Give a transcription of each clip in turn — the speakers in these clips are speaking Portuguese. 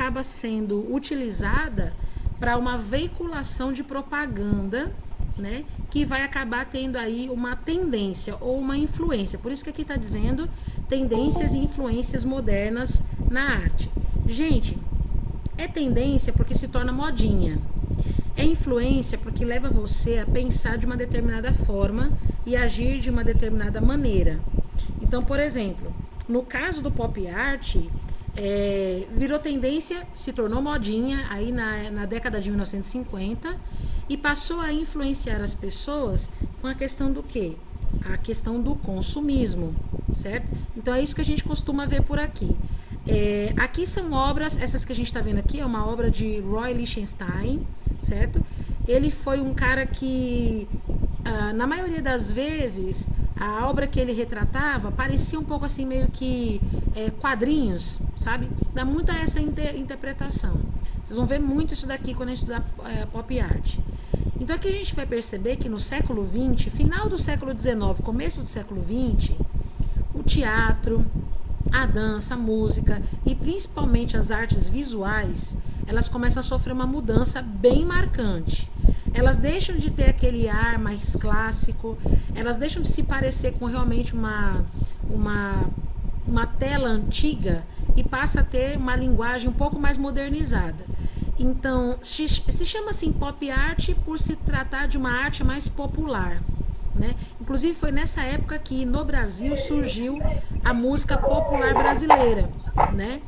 acaba sendo utilizada para uma veiculação de propaganda, né, que vai acabar tendo aí uma tendência ou uma influência. Por isso que aqui está dizendo tendências e influências modernas na arte. Gente, é tendência porque se torna modinha. É influência porque leva você a pensar de uma determinada forma e agir de uma determinada maneira. Então, por exemplo, no caso do pop art, virou tendência, se tornou modinha aí na década de 1950 e passou a influenciar as pessoas com a questão do quê? A questão do consumismo, certo? Então é isso que a gente costuma ver por aqui. Aqui são obras, essas que a gente está vendo aqui é uma obra de Roy Lichtenstein, certo? Ele foi um cara que, na maioria das vezes, a obra que ele retratava parecia um pouco assim, meio que quadrinhos, sabe? Dá muita essa interpretação. Vocês vão ver muito isso daqui quando a gente estudar pop art. Então aqui a gente vai perceber que no século XX, final do século XIX, começo do século XX, o teatro, a dança, a música e principalmente as artes visuais, elas começam a sofrer uma mudança bem marcante. Elas deixam de ter aquele ar mais clássico, elas deixam de se parecer com realmente uma tela antiga e passa a ter uma linguagem um pouco mais modernizada. Então, se chama assim pop art por se tratar de uma arte mais popular, né? Inclusive foi nessa época que no Brasil surgiu a música popular brasileira, né?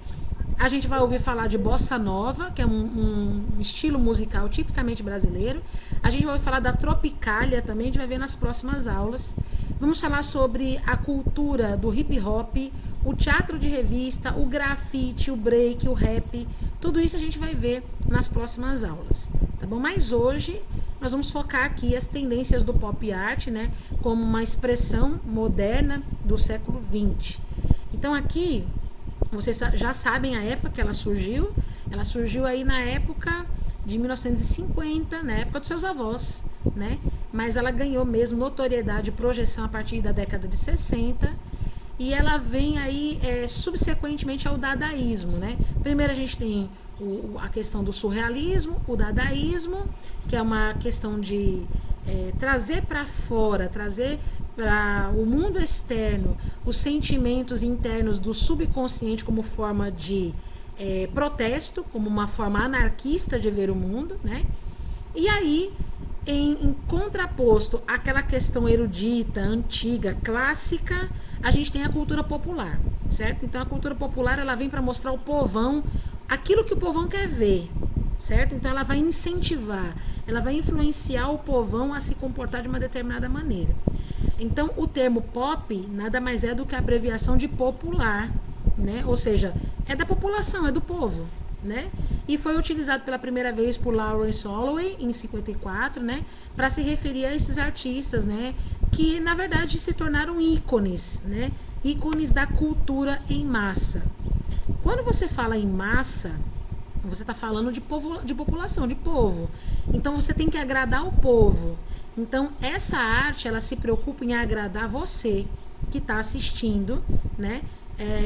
A gente vai ouvir falar de bossa nova, que é um estilo musical tipicamente brasileiro. A gente vai ouvir falar da tropicália também, a gente vai ver nas próximas aulas. Vamos falar sobre a cultura do hip hop, o teatro de revista, o grafite, o break, o rap. Tudo isso a gente vai ver nas próximas aulas, tá bom? Mas hoje nós vamos focar aqui as tendências do pop art, né, como uma expressão moderna do século XX. Então aqui, vocês já sabem a época que ela surgiu aí na época de 1950, na época dos seus avós, né, mas ela ganhou mesmo notoriedade e projeção a partir da década de 60, e ela vem aí subsequentemente ao dadaísmo, né. Primeiro a gente tem a questão do surrealismo, o dadaísmo, que é uma questão de trazer para fora, trazer para o mundo externo os sentimentos internos do subconsciente como forma de protesto, como uma forma anarquista de ver o mundo, né? E aí, em contraposto àquela questão erudita, antiga, clássica, a gente tem a cultura popular, certo? Então a cultura popular ela vem para mostrar ao povão aquilo que o povão quer ver, certo? Então ela vai incentivar, ela vai influenciar o povão a se comportar de uma determinada maneira. Então o termo pop nada mais é do que a abreviação de popular, né? Ou seja, é da população, é do povo, né? E foi utilizado pela primeira vez por Lawrence Holloway em 54, né? Para se referir a esses artistas, né? Que na verdade se tornaram ícones, né? Ícones da cultura em massa. Quando você fala em massa, você está falando de população, de povo. Então você tem que agradar o povo. Então essa arte ela se preocupa em agradar você que está assistindo, né?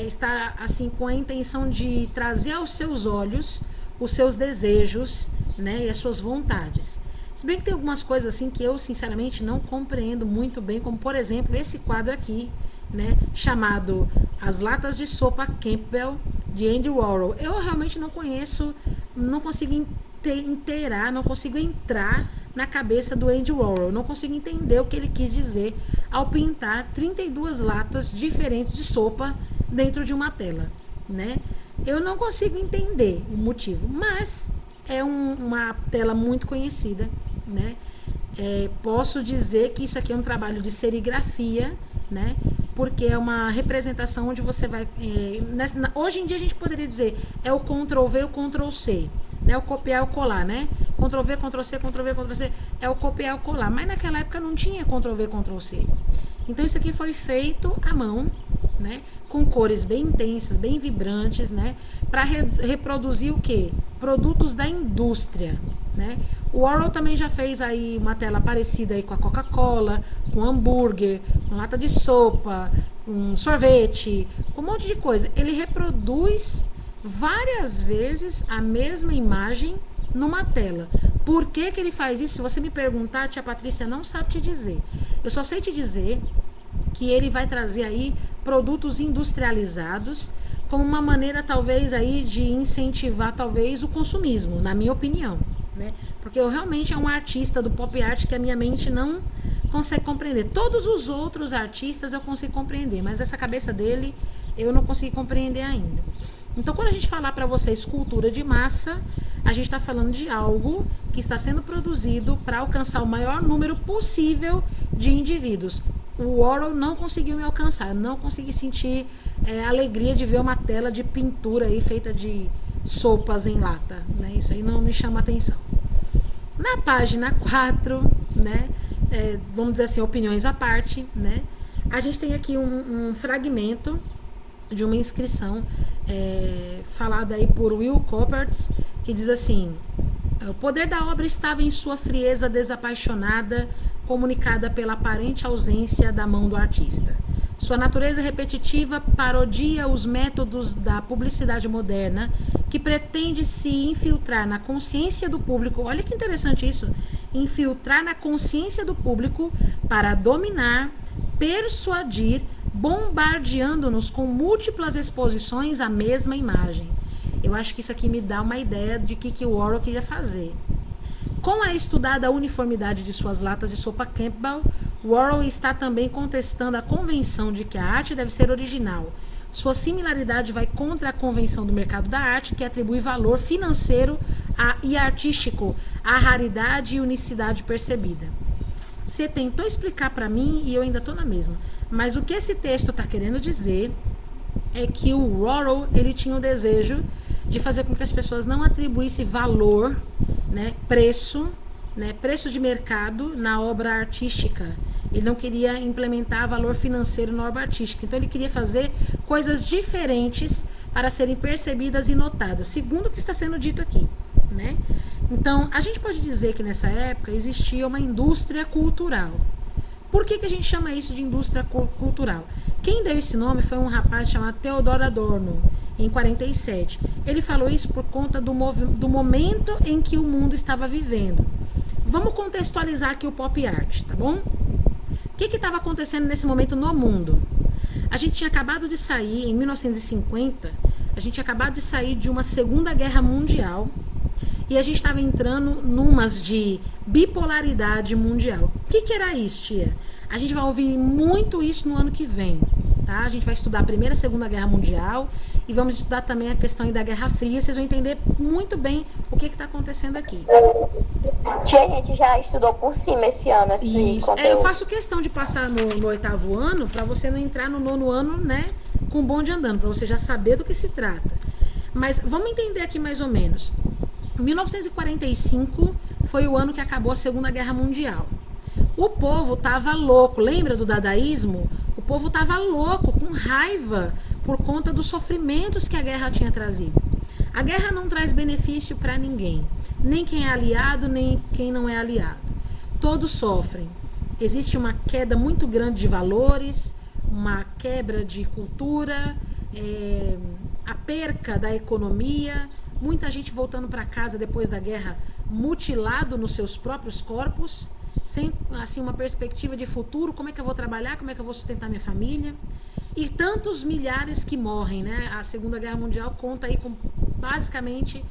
Está assim com a intenção de trazer aos seus olhos os seus desejos, né? E as suas vontades. Se bem que tem algumas coisas assim que eu sinceramente não compreendo muito bem, como por exemplo esse quadro aqui, né? Chamado As Latas de Sopa Campbell de Andy Warhol. Eu realmente não conheço, não consigo inteirar, não consigo entrar na cabeça do Andy Warhol, não consigo entender o que ele quis dizer ao pintar 32 latas diferentes de sopa dentro de uma tela, né? Eu não consigo entender o motivo, mas é uma tela muito conhecida, né? Posso dizer que isso aqui é um trabalho de serigrafia, né? Porque é uma representação onde você vai... hoje em dia a gente poderia dizer é o Ctrl+V e o Ctrl+C, né? O copiar e o colar, né? Ctrl+V, Ctrl+C, Ctrl+V, Ctrl+C é o copiar e o colar, mas naquela época não tinha Ctrl+V, Ctrl+C. Então isso aqui foi feito à mão, né? Com cores bem intensas, bem vibrantes, né? Para reproduzir o quê? Produtos da indústria, né? O Warhol também já fez aí uma tela parecida aí com a Coca-Cola, com hambúrguer, com lata de sopa, com sorvete, com um monte de coisa. Ele reproduz várias vezes a mesma imagem numa tela. Por que que ele faz isso? Se você me perguntar, a tia Patrícia não sabe te dizer. Eu só sei te dizer que ele vai trazer aí produtos industrializados como uma maneira talvez aí de incentivar talvez o consumismo, na minha opinião, né? Porque eu realmente é um artista do pop art que a minha mente não consegue compreender. Todos os outros artistas eu consigo compreender, mas essa cabeça dele eu não consegui compreender ainda. Então, quando a gente falar para vocês cultura de massa, a gente está falando de algo que está sendo produzido para alcançar o maior número possível de indivíduos. O Warhol não conseguiu me alcançar, eu não consegui sentir a alegria de ver uma tela de pintura aí feita de sopas em lata, né? Isso aí não me chama atenção. Na página 4, né, vamos dizer assim, opiniões à parte, né, a gente tem aqui um fragmento de uma inscrição falada aí por Will Copperts, que diz assim: o poder da obra estava em sua frieza desapaixonada, comunicada pela aparente ausência da mão do artista. Sua natureza repetitiva parodia os métodos da publicidade moderna, que pretende se infiltrar na consciência do público. Olha que interessante isso. Infiltrar na consciência do público para dominar, persuadir, bombardeando-nos com múltiplas exposições à mesma imagem. Eu acho que isso aqui me dá uma ideia de que o Warhol queria fazer. Com a estudada uniformidade de suas latas de sopa Campbell, Warhol está também contestando a convenção de que a arte deve ser original. Sua similaridade vai contra a convenção do mercado da arte, que atribui valor financeiro e artístico à raridade e unicidade percebida. Você tentou explicar para mim e eu ainda estou na mesma. Mas o que esse texto está querendo dizer é que o Warhol, ele tinha o desejo de fazer com que as pessoas não atribuíssem valor, né, preço de mercado na obra artística. Ele não queria implementar valor financeiro na obra artística. Então ele queria fazer coisas diferentes para serem percebidas e notadas, segundo o que está sendo dito aqui, né? Então, a gente pode dizer que nessa época existia uma indústria cultural. Por que a gente chama isso de indústria cultural? Quem deu esse nome foi um rapaz chamado Theodor Adorno, em 47. Ele falou isso por conta do momento em que o mundo estava vivendo. Vamos contextualizar aqui o pop art, tá bom? O que estava acontecendo nesse momento no mundo? A gente tinha acabado de sair, em 1950, a gente tinha acabado de sair de uma Segunda Guerra Mundial e a gente estava entrando numas de bipolaridade mundial. O que era isso, tia? A gente vai ouvir muito isso no ano que vem, tá? A gente vai estudar a Primeira e Segunda Guerra Mundial e vamos estudar também a questão da Guerra Fria. Vocês vão entender muito bem o que está acontecendo aqui. Tia, a gente já estudou por cima esse ano esse conteúdo. Eu faço questão de passar no 8º ano para você não entrar no 9º ano, né, com o bonde andando, para você já saber do que se trata. Mas vamos entender aqui mais ou menos. 1945 foi o ano que acabou a Segunda Guerra Mundial. O povo estava louco, lembra do dadaísmo? O povo estava louco, com raiva, por conta dos sofrimentos que a guerra tinha trazido. A guerra não traz benefício para ninguém, nem quem é aliado, nem quem não é aliado. Todos sofrem. Existe uma queda muito grande de valores, uma quebra de cultura, a perca da economia, muita gente voltando para casa depois da guerra mutilado nos seus próprios corpos, sem assim uma perspectiva de futuro, como é que eu vou trabalhar, como é que eu vou sustentar minha família, e tantos milhares que morrem, né? A Segunda Guerra Mundial conta aí com basicamente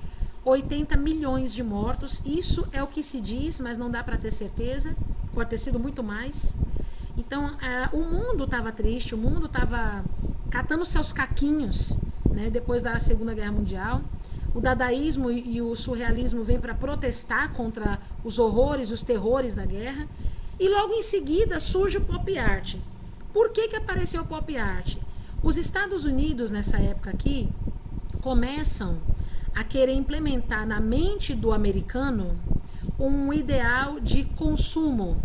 80 milhões de mortos. Isso é o que se diz, mas não dá para ter certeza, pode ter sido muito mais. Então o mundo estava triste, o mundo estava catando seus caquinhos, né? Depois da Segunda Guerra Mundial. O dadaísmo e o surrealismo vêm para protestar contra os horrores, os terrores da guerra. E logo em seguida surge o pop art. Por que apareceu o pop art? Os Estados Unidos, nessa época aqui, começam a querer implementar na mente do americano um ideal de consumo.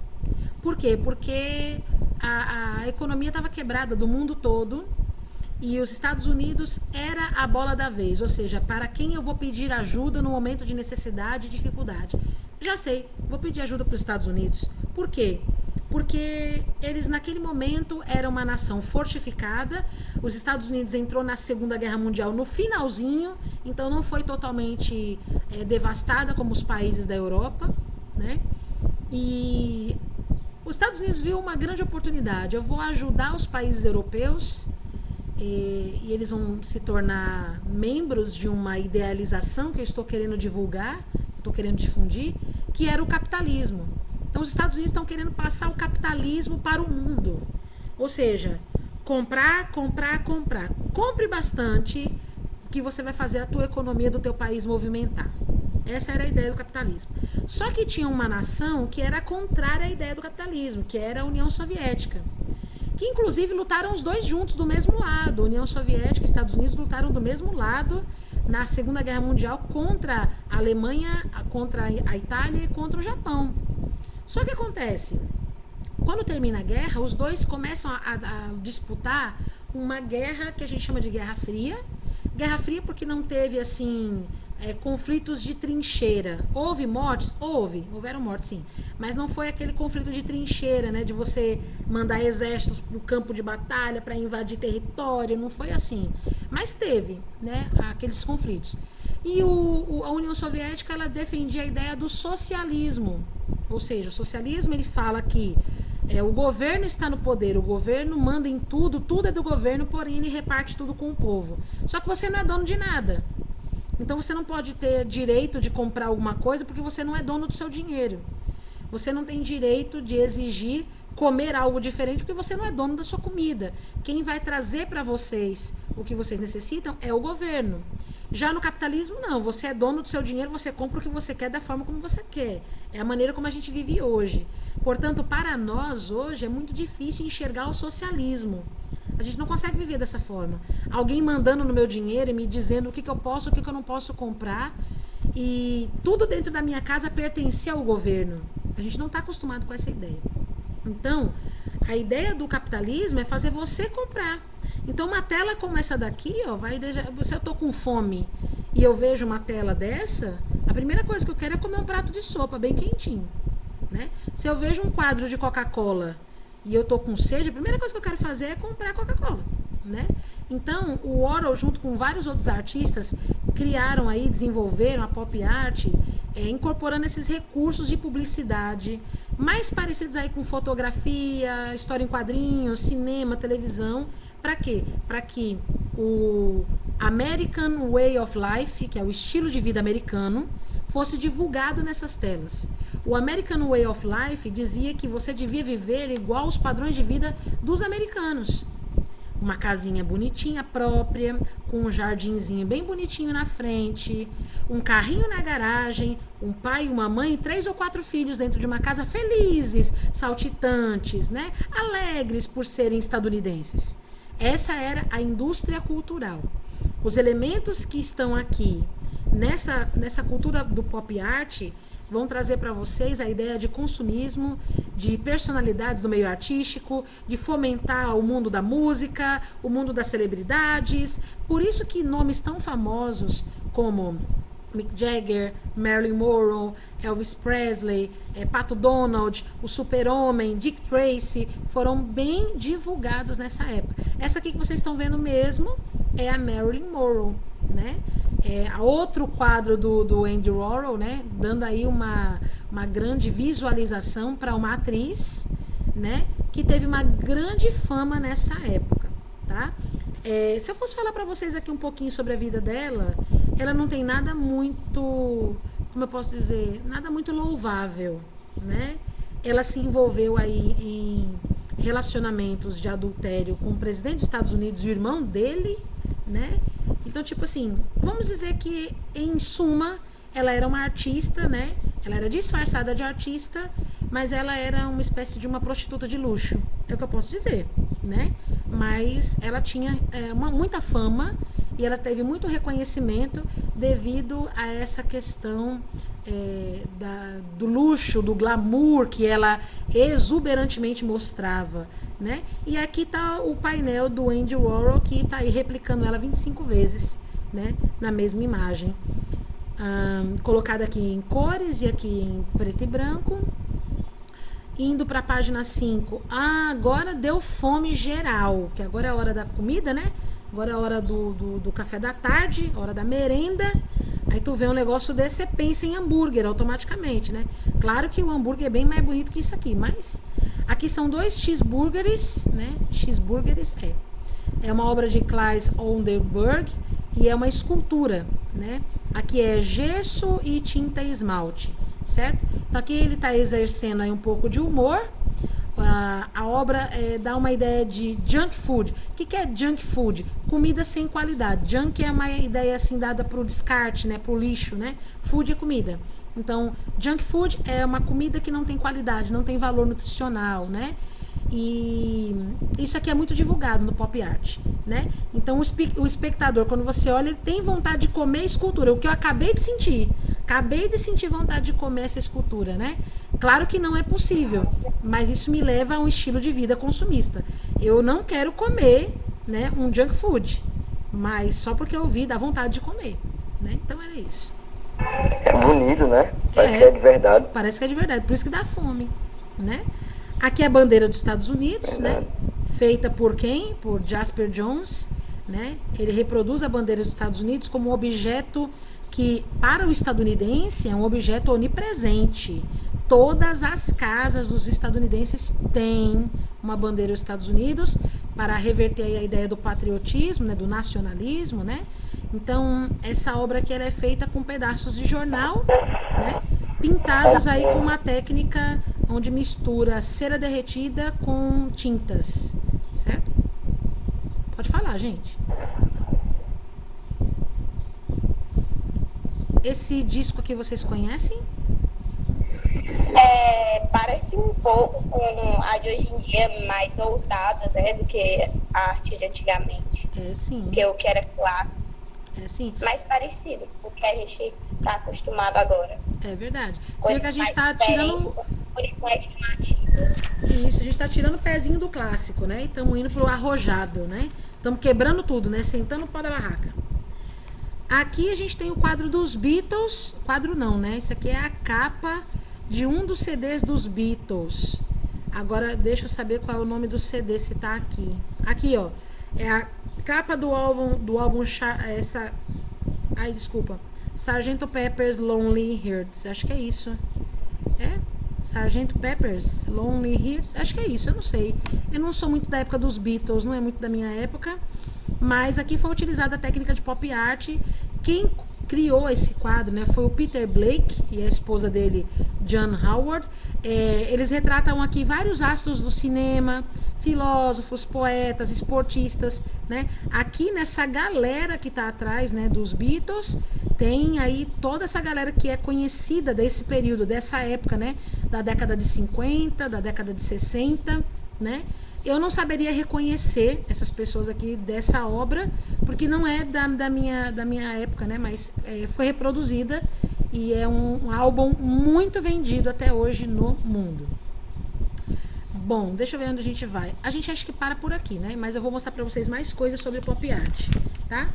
Por quê? Porque a economia estava quebrada do mundo todo. E os Estados Unidos era a bola da vez, ou seja, para quem eu vou pedir ajuda no momento de necessidade e dificuldade? Já sei, vou pedir ajuda para os Estados Unidos. Por quê? porque eles naquele momento eram uma nação fortificada. Os Estados Unidos entrou na Segunda Guerra Mundial no finalzinho, então não foi totalmente devastada como os países da Europa, né? E os Estados Unidos viu uma grande oportunidade. Eu vou ajudar os países europeus e eles vão se tornar membros de uma idealização que eu estou querendo divulgar, estou querendo difundir, que era o capitalismo. Então os Estados Unidos estão querendo passar o capitalismo para o mundo. Ou seja, comprar, comprar, comprar. Compre bastante, que você vai fazer a tua economia do teu país movimentar. Essa era a ideia do capitalismo. Só que tinha uma nação que era contrária à ideia do capitalismo, que era a União Soviética. Que inclusive lutaram os dois juntos do mesmo lado. A União Soviética e os Estados Unidos lutaram do mesmo lado na Segunda Guerra Mundial contra a Alemanha, contra a Itália e contra o Japão. Só que acontece, quando termina a guerra, os dois começam a disputar uma guerra que a gente chama de Guerra Fria. Guerra Fria porque não teve, assim, conflitos de trincheira. Houve mortes? Houveram mortes, sim. Mas não foi aquele conflito de trincheira, né? De você mandar exércitos para o campo de batalha para invadir território, não foi assim. Mas teve, né, aqueles conflitos. E a União Soviética, ela defendia a ideia do socialismo. Ou seja, o socialismo, ele fala que o governo está no poder, o governo manda em tudo, tudo é do governo, porém ele reparte tudo com o povo. Só que você não é dono de nada. Então você não pode ter direito de comprar alguma coisa porque você não é dono do seu dinheiro. Você não tem direito de exigir comer algo diferente porque você não é dono da sua comida. Quem vai trazer para vocês o que vocês necessitam é o governo. Já no capitalismo, não. Você é dono do seu dinheiro, você compra o que você quer da forma como você quer. É a maneira como a gente vive hoje. Portanto, para nós, hoje, é muito difícil enxergar o socialismo. A gente não consegue viver dessa forma. Alguém mandando no meu dinheiro e me dizendo o que eu posso, o que eu não posso comprar. E tudo dentro da minha casa pertence ao governo. A gente não está acostumado com essa ideia. Então, a ideia do capitalismo é fazer você comprar. Então, uma tela como essa daqui, ó, se eu tô com fome e eu vejo uma tela dessa, a primeira coisa que eu quero é comer um prato de sopa bem quentinho, né? Se eu vejo um quadro de Coca-Cola e eu tô com sede, a primeira coisa que eu quero fazer é comprar Coca-Cola, né? Então, o Warhol, junto com vários outros artistas, desenvolveram a pop art, incorporando esses recursos de publicidade, mais parecidos aí com fotografia, história em quadrinhos, cinema, televisão. Para quê? Para que o American Way of Life, que é o estilo de vida americano, fosse divulgado nessas telas. O American Way of Life dizia que você devia viver igual aos padrões de vida dos americanos. Uma casinha bonitinha própria, com um jardinzinho bem bonitinho na frente, um carrinho na garagem, um pai, uma mãe e 3 ou 4 filhos dentro de uma casa felizes, saltitantes, né? Alegres por serem estadunidenses. Essa era a indústria cultural. Os elementos que estão aqui nessa cultura do pop art vão trazer para vocês a ideia de consumismo, de personalidades do meio artístico, de fomentar o mundo da música, o mundo das celebridades. Por isso que nomes tão famosos como Mick Jagger, Marilyn Monroe, Elvis Presley, Pato Donald, o Super-Homem, Dick Tracy, foram bem divulgados nessa época. Essa aqui que vocês estão vendo mesmo é a Marilyn Monroe, né? Outro quadro do Andy Warhol, né? Dando aí uma grande visualização para uma atriz, né? Que teve uma grande fama nessa época, tá? Se eu fosse falar para vocês aqui um pouquinho sobre a vida dela, ela não tem nada muito, como eu posso dizer, nada muito louvável, né? Ela se envolveu aí em relacionamentos de adultério com o presidente dos Estados Unidos e o irmão dele, né? Então, tipo assim, vamos dizer que, em suma, ela era uma artista, né? Ela era disfarçada de artista, mas ela era uma espécie de uma prostituta de luxo. É o que eu posso dizer, né? Mas ela tinha muita fama e ela teve muito reconhecimento devido a essa questão do luxo, do glamour que ela exuberantemente mostrava, né? E aqui está o painel do Andy Warhol, que está aí replicando ela 25 vezes, né? Na mesma imagem, colocada aqui em cores e aqui em preto e branco. Indo para a página 5. Ah, agora deu fome geral, que agora é a hora da comida, né? Agora é a hora do café da tarde, hora da merenda. Aí tu vê um negócio desse, você pensa em hambúrguer automaticamente, né? Claro que o hambúrguer é bem mais bonito que isso aqui, mas aqui são 2 cheeseburgers, né? Cheeseburgers é uma obra de Claes Oldenburg e é uma escultura, né? Aqui é gesso e tinta esmalte, certo? Então aqui ele está exercendo aí um pouco de humor. A obra dá uma ideia de junk food. O que é junk food? Comida sem qualidade. Junk é uma ideia assim dada para o descarte, né? Para o lixo, né? Food é comida. Então, junk food é uma comida que não tem qualidade, não tem valor nutricional, né? E isso aqui é muito divulgado no pop art, né? Então o espectador, quando você olha, ele tem vontade de comer escultura. O que eu acabei de sentir vontade de comer essa escultura, né? Claro que não é possível, mas isso me leva a um estilo de vida consumista. Eu não quero comer, né, um junk food, mas só porque eu vi dá vontade de comer, né? Então era isso. É bonito, né? Parece que é de verdade. Parece que é de verdade, por isso que dá fome, né? Aqui é a bandeira dos Estados Unidos, né? Feita por quem? Por Jasper Johns, né? Ele reproduz a bandeira dos Estados Unidos como um objeto que, para o estadunidense, é um objeto onipresente. Todas as casas dos estadunidenses têm uma bandeira dos Estados Unidos para reverter aí a ideia do patriotismo, né? Do nacionalismo, né? Então, essa obra aqui ela é feita com pedaços de jornal, né? Pintados aí com uma técnica onde mistura cera derretida com tintas, certo? Pode falar, gente. Esse disco aqui vocês conhecem? Parece um pouco com a de hoje em dia, mais ousada, né, do que a arte de antigamente. Sim. Que o que era clássico. Sim. Mais parecido com o que a gente está acostumado agora. É verdade. Você vê que a gente está tirando... Isso, a gente está tirando o pezinho do clássico, né? E estamos indo pro arrojado, né? Estamos quebrando tudo, né? Sentando o pau da barraca. Aqui a gente tem o quadro dos Beatles. Quadro não, né? Isso aqui é a capa de um dos CDs dos Beatles. Agora deixa eu saber qual é o nome do CD, se tá aqui. Aqui, ó. É a capa do álbum essa... Ai, desculpa. Sgt. Pepper's Lonely Hearts. Acho que é isso. Sgt. Pepper's Lonely Hearts. Acho que é isso, eu não sei. Eu não sou muito da época dos Beatles, não é muito da minha época. Mas aqui foi utilizada a técnica de pop art. Quem criou esse quadro, né, foi o Peter Blake e a esposa dele, John Howard. Eles retratam aqui vários astros do cinema, filósofos, poetas, esportistas, né? Aqui nessa galera que tá atrás, né, dos Beatles, tem aí toda essa galera que é conhecida desse período, dessa época, né, da década de 50, da década de 60, né? Eu não saberia reconhecer essas pessoas aqui dessa obra, porque não é da minha época, né? Mas foi reproduzida e é um álbum muito vendido até hoje no mundo. Bom, deixa eu ver onde a gente vai. A gente acha que para por aqui, né? Mas eu vou mostrar pra vocês mais coisas sobre pop art, tá?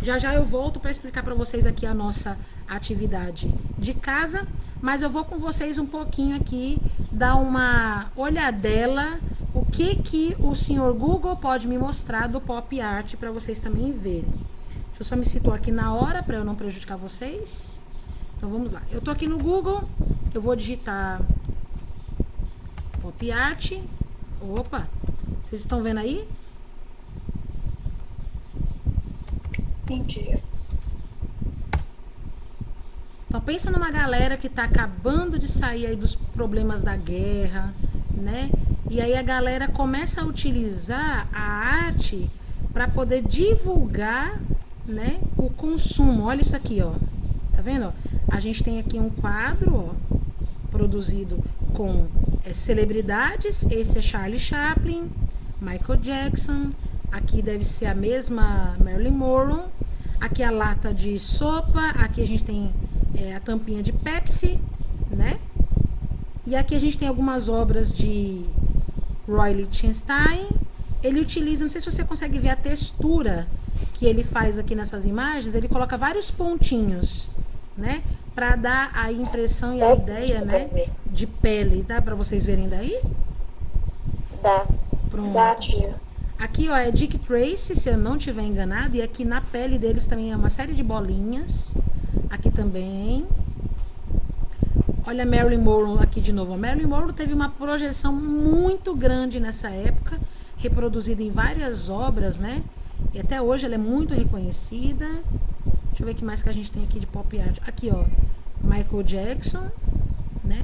Já eu volto para explicar para vocês aqui a nossa atividade de casa, mas eu vou com vocês um pouquinho aqui, dar uma olhadela o que o senhor Google pode me mostrar do pop art para vocês também verem. Deixa eu só me situar aqui na hora para eu não prejudicar vocês. Então vamos lá. Eu tô aqui no Google, eu vou digitar pop art. Opa, vocês estão vendo aí? Entendi. Então pensa numa galera que tá acabando de sair aí dos problemas da guerra, né? E aí a galera começa a utilizar a arte para poder divulgar, né, o consumo. Olha isso aqui, ó. Tá vendo? A gente tem aqui um quadro, ó, produzido com celebridades. Esse é Charlie Chaplin, Michael Jackson. Aqui deve ser a mesma Marilyn Monroe. Aqui a lata de sopa. Aqui a gente tem a tampinha de Pepsi, né? E aqui a gente tem algumas obras de Roy Lichtenstein. Ele utiliza, não sei se você consegue ver a textura que ele faz aqui nessas imagens. Ele coloca vários pontinhos, né? para dar a impressão e a ideia, né, de pele. Dá para vocês verem daí? Dá. Pronto. Dá, tia. Aqui, ó, é Dick Tracy, se eu não estiver enganado. E aqui na pele deles também é uma série de bolinhas. Aqui também. Olha a Marilyn Monroe aqui de novo. A Marilyn Monroe teve uma projeção muito grande nessa época, reproduzida em várias obras, né? E até hoje ela é muito reconhecida. Deixa eu ver o que mais que a gente tem aqui de pop art. Aqui, ó, Michael Jackson, né?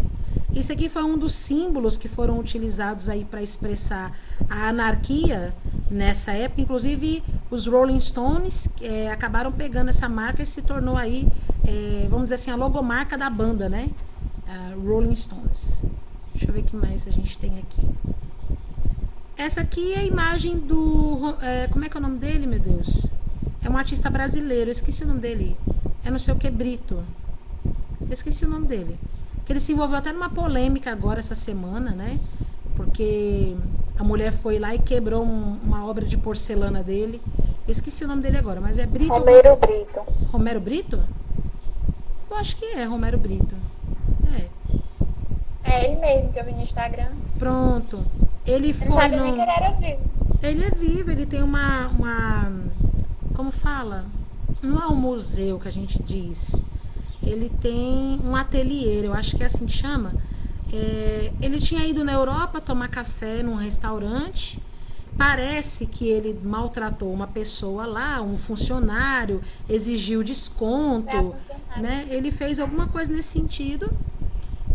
Esse aqui foi um dos símbolos que foram utilizados aí para expressar a anarquia nessa época. Inclusive, os Rolling Stones acabaram pegando essa marca e se tornou aí, vamos dizer assim, a logomarca da banda, né? Rolling Stones. Deixa eu ver o que mais a gente tem aqui. Essa aqui é a imagem do... como é que é o nome dele, meu Deus? É um artista brasileiro. Eu esqueci o nome dele. É não sei o que, Brito. Eu esqueci o nome dele. Que ele se envolveu até numa polêmica agora essa semana, né? Porque a mulher foi lá e quebrou uma obra de porcelana dele. Eu esqueci o nome dele agora, mas é Brito. Romero Brito. Romero Brito? Eu acho que é Romero Brito. É ele mesmo que eu vi no Instagram. Pronto. Ele foi. Eu não sabia nem que ele era vivo. Ele é vivo, ele tem uma. Como fala? Não é um museu que a gente diz. Ele tem um ateliê, eu acho que é assim que chama. Ele tinha ido na Europa tomar café num restaurante. Parece que ele maltratou uma pessoa lá, um funcionário, exigiu desconto, né? Ele fez alguma coisa nesse sentido.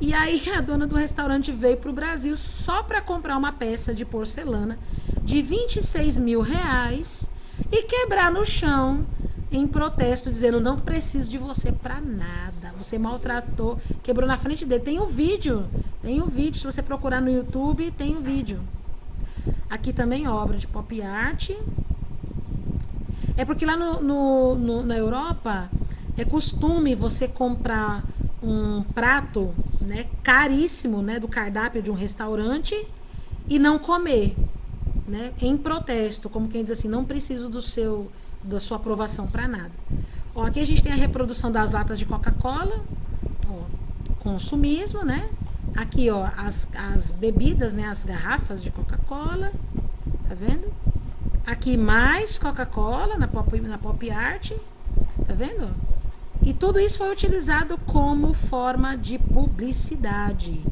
E aí a dona do restaurante veio para o Brasil só para comprar uma peça de porcelana de 26 mil reais e quebrar no chão em protesto, dizendo: não preciso de você para nada, você maltratou, quebrou na frente dele. Tem um vídeo, se você procurar no YouTube, tem um vídeo. Aqui também obra de pop art. É porque lá na Europa é costume você comprar um prato, né, caríssimo, né, do cardápio de um restaurante e não comer, né, em protesto, como quem diz assim: não preciso da sua aprovação para nada. Ó, aqui a gente tem a reprodução das latas de Coca-Cola, consumismo, né? Aqui, ó, as bebidas, né, as garrafas de Coca-Cola, tá vendo? Aqui mais Coca-Cola na pop art, tá vendo? E tudo isso foi utilizado como forma de publicidade.